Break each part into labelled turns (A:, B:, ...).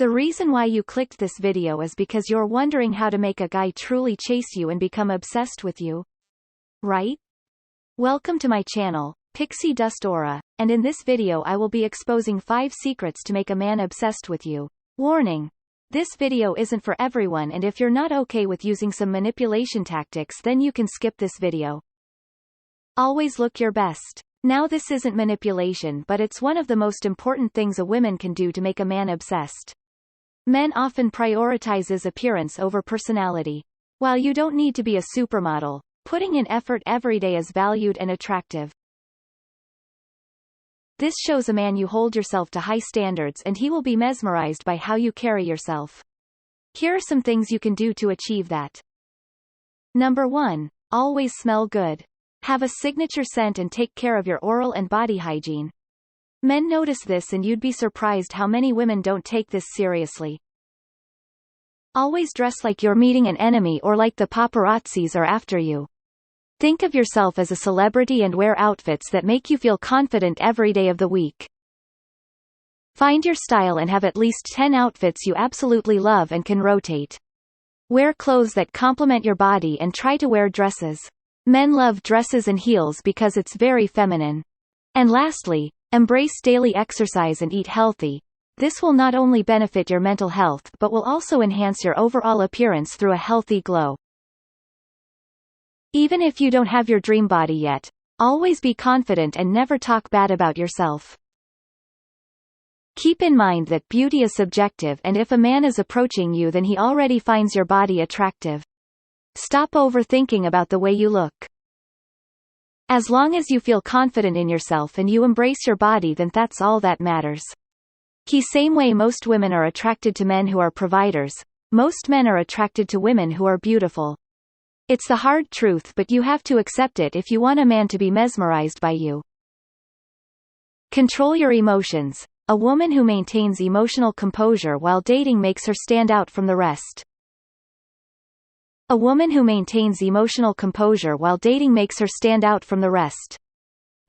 A: The reason why you clicked this video is because you're wondering how to make a guy truly chase you and become obsessed with you. Right? Welcome to my channel, Pixie Dust Aura, and in this video I will be exposing 5 secrets to make a man obsessed with you. Warning! This video isn't for everyone, and if you're not okay with using some manipulation tactics, then you can skip this video. Always look your best. Now, this isn't manipulation, but it's one of the most important things a woman can do to make a man obsessed. Men often prioritizes appearance over personality. While you don't need to be a supermodel, putting in effort every day is valued and attractive. This shows a man you hold yourself to high standards, and he will be mesmerized by how you carry yourself. Here are some things you can do to achieve that. Number 1. Always smell good. Have a signature scent and take care of your oral and body hygiene. Men notice this, and you'd be surprised how many women don't take this seriously. Always dress like you're meeting an enemy or like the paparazzis are after you. Think of yourself as a celebrity and wear outfits that make you feel confident every day of the week. Find your style and have at least 10 outfits you absolutely love and can rotate. Wear clothes that complement your body and try to wear dresses. Men love dresses and heels because it's very feminine. And lastly, embrace daily exercise and eat healthy. This will not only benefit your mental health but will also enhance your overall appearance through a healthy glow. Even if you don't have your dream body yet, always be confident and never talk bad about yourself. Keep in mind that beauty is subjective, and if a man is approaching you, then he already finds your body attractive. Stop overthinking about the way you look. As long as you feel confident in yourself and you embrace your body, then that's all that matters. Same way most women are attracted to men who are providers, most men are attracted to women who are beautiful. It's the hard truth, but you have to accept it if you want a man to be mesmerized by you. Control your emotions. A woman who maintains emotional composure while dating makes her stand out from the rest. A woman who maintains emotional composure while dating makes her stand out from the rest.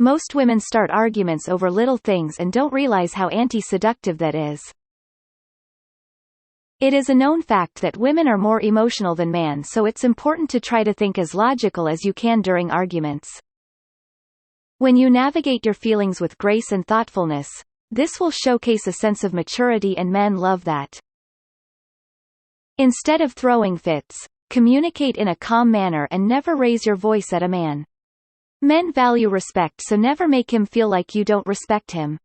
A: Most women start arguments over little things and don't realize how anti-seductive that is. It is a known fact that women are more emotional than men, so it's important to try to think as logical as you can during arguments. When you navigate your feelings with grace and thoughtfulness, this will showcase a sense of maturity, and men love that. Instead of throwing fits, communicate in a calm manner and never raise your voice at a man. Men value respect, so never make him feel like you don't respect him.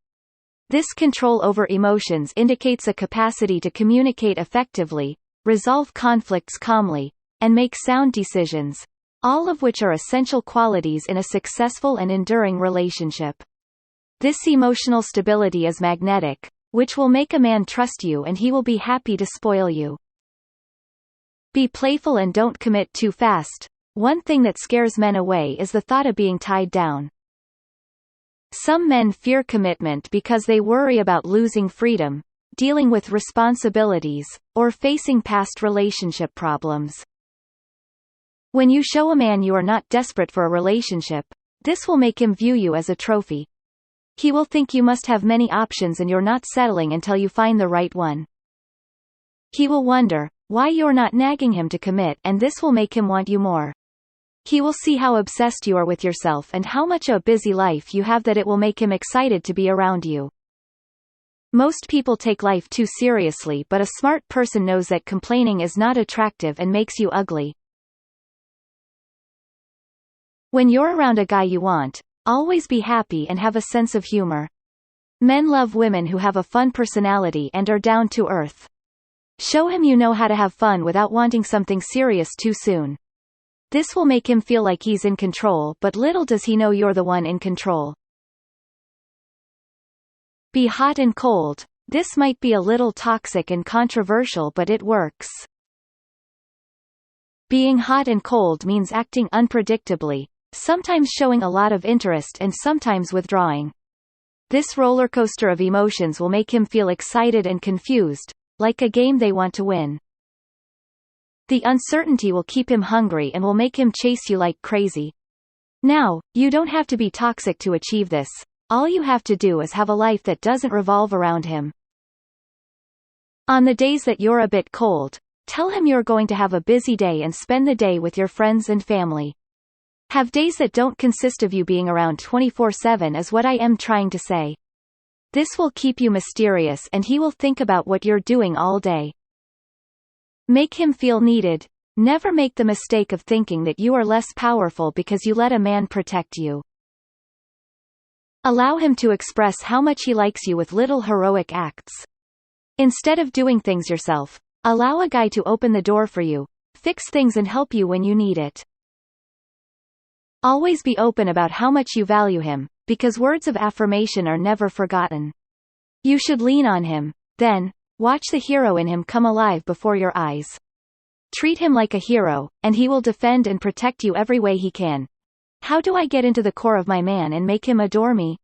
A: This control over emotions indicates a capacity to communicate effectively, resolve conflicts calmly, and make sound decisions, all of which are essential qualities in a successful and enduring relationship. This emotional stability is magnetic, which will make a man trust you, and he will be happy to spoil you. Be playful and don't commit too fast. One thing that scares men away is the thought of being tied down. Some men fear commitment because they worry about losing freedom, dealing with responsibilities, or facing past relationship problems. When you show a man you are not desperate for a relationship, this will make him view you as a trophy. He will think you must have many options and you're not settling until you find the right one. He will wonder why you're not nagging him to commit, and this will make him want you more. He will see how obsessed you are with yourself and how much a busy life you have that it will make him excited to be around you. Most people take life too seriously, but a smart person knows that complaining is not attractive and makes you ugly. When you're around a guy you want, always be happy and have a sense of humor. Men love women who have a fun personality and are down to earth. Show him you know how to have fun without wanting something serious too soon. This will make him feel like he's in control, but little does he know you're the one in control. Be hot and cold. This might be a little toxic and controversial, but it works. Being hot and cold means acting unpredictably, sometimes showing a lot of interest and sometimes withdrawing. This rollercoaster of emotions will make him feel excited and confused, like a game they want to win. The uncertainty will keep him hungry and will make him chase you like crazy. Now, you don't have to be toxic to achieve this. All you have to do is have a life that doesn't revolve around him. On the days that you're a bit cold, tell him you're going to have a busy day and spend the day with your friends and family. Have days that don't consist of you being around 24/7 is what I am trying to say. This will keep you mysterious and he will think about what you're doing all day. Make him feel needed. Never make the mistake of thinking that you are less powerful because you let a man protect you. Allow him to express how much he likes you with little heroic acts. Instead of doing things yourself, allow a guy to open the door for you, fix things and help you when you need it. Always be open about how much you value him, because words of affirmation are never forgotten. You should lean on him, then, watch the hero in him come alive before your eyes. Treat him like a hero, and he will defend and protect you every way he can. How do I get into the core of my man and make him adore me?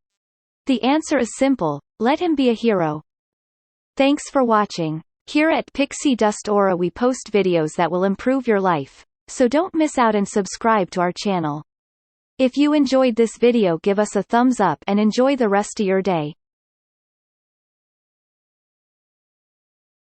A: The answer is simple: let him be a hero. Thanks for watching. Here at Pixie Dust Aura we post videos that will improve your life, so don't miss out and subscribe to our channel. If you enjoyed this video, give us a thumbs up and enjoy the rest of your day.